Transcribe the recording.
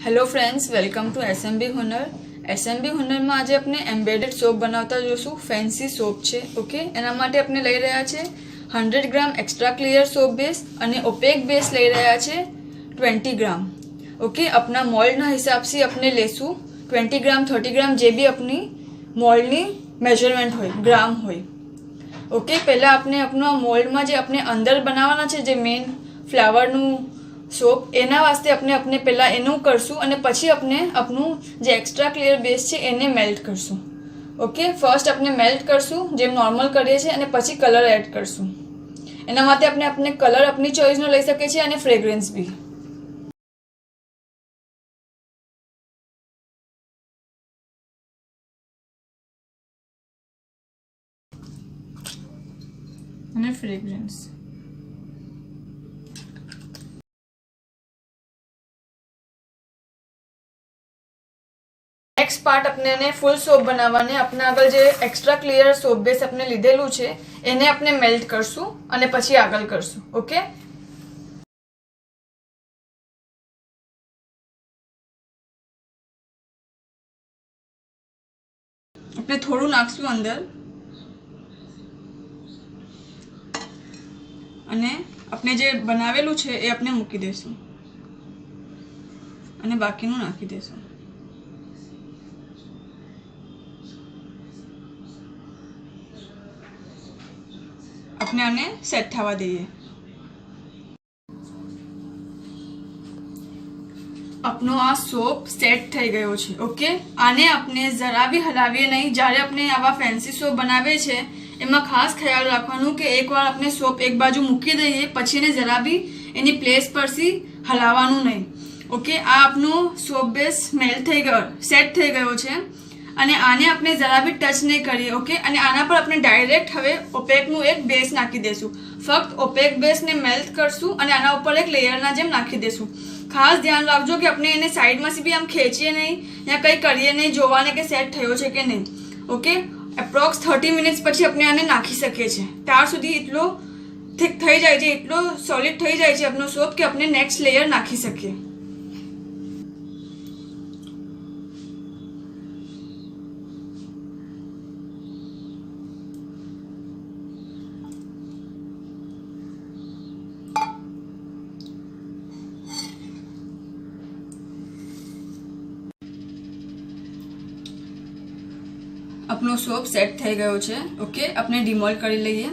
Hello friends, welcome to SMB Hunar. SMB Hunar में आज अपने एम्बेडेड सोप बनावता जोशुं। फैंसी सोप छे। ओके, एना माटे अपने लई रह्या छे 100 gram extra clear soap base अने ओपेक बेस लई रह्या छे 20 ग्राम। ओके, अपना मोल्ड ना हिसाब से अपने लेशुं 20 ग्राम 30 ग्राम जे भी अपनी मोल्डनी मेजरमेंट होय, ग्राम होय। ओके, पहला अपने अपना मोल्ड में जे अपने अंदर बनावाना छे जे मेन फ्लावरनु सोप एना वास्ते अपने अपने पहला एनु करशुं अने पछी अपने अपनु जे एक्स्ट्रा क्लियर बेस छे एने मेल्ट करशुं। ओके, फर्स्ट अपने मेल्ट करशुं जेम नॉर्मल करीए छे अने पछी कलर एड करशुं। एना माटे अपने अपने कलर अपनी चॉइस नो लई सके छे अने फ्रेग्रन्स भी। અને ફ્રેગ્રન્સ नेक्स्ट पार्ट अपने ने फुल सोप बनावाने अपने आगल जे एक्स्ट्रा क्लियर सोप बेस अपने लीधेलू छे एने अपने मेल्ट करशुं अने पछी आगल करशुं। ओके, अपने थोड़ू नाखशुं अंदर अने अपने जे बनावेलू छे ए अपने मूकी देशुं अने बाकीनुं नाखी देशुं। अपने आने सेट थवा दीए। अपनो आ सोप सेट थई गयो छे। ओके, आने अपने जरा भी हलावीए नहीं। ज्यारे अपने आवा फैंसी सोप बनावे छे एमां खास ख्याल राखवानुं के एक बार अपने सोप एक बाजू मूकी दईए पछी ने जरा भी एनी प्लेस परथी हलावानुं नहीं। ओके, आ आपनो सोप बेस मेल्ट थई गयो, सेट थई गयो छे અને આને આપણે જરા બી ટચ નહીં કરીએ। ઓકે, અને આના પર આપણે ડાયરેક્ટ હવે ઓપેકનું એક બેઝ નાખી દેશું। ફક્ત ઓપેક બેઝને મેલ્ટ કરશું અને આના ઉપર એક લેયરના જેમ નાખી દેશું। ખાસ ધ્યાન રાખજો કે આપણે એને સાઈડમાંથી બી આમ ખેંચીએ નહીં યા કંઈ કરીએ નહીં, જોવાને કે સેટ થયો છે કે નહીં। ઓકે, એપ્રોક્સ 30 મિનિટ્સ પછી આપણે આને નાખી શકીએ છીએ। ત્યાર સુધી એટલો થિક થઈ જાય છે, એટલો સોલિડ થઈ જાય છે આપણો સોપ કે આપણે નેક્સ્ટ લેયર નાખી શકીએ। अपनो सोप सेट थई गयो छे। ओके, अपने डिमोल्ड करी लईए।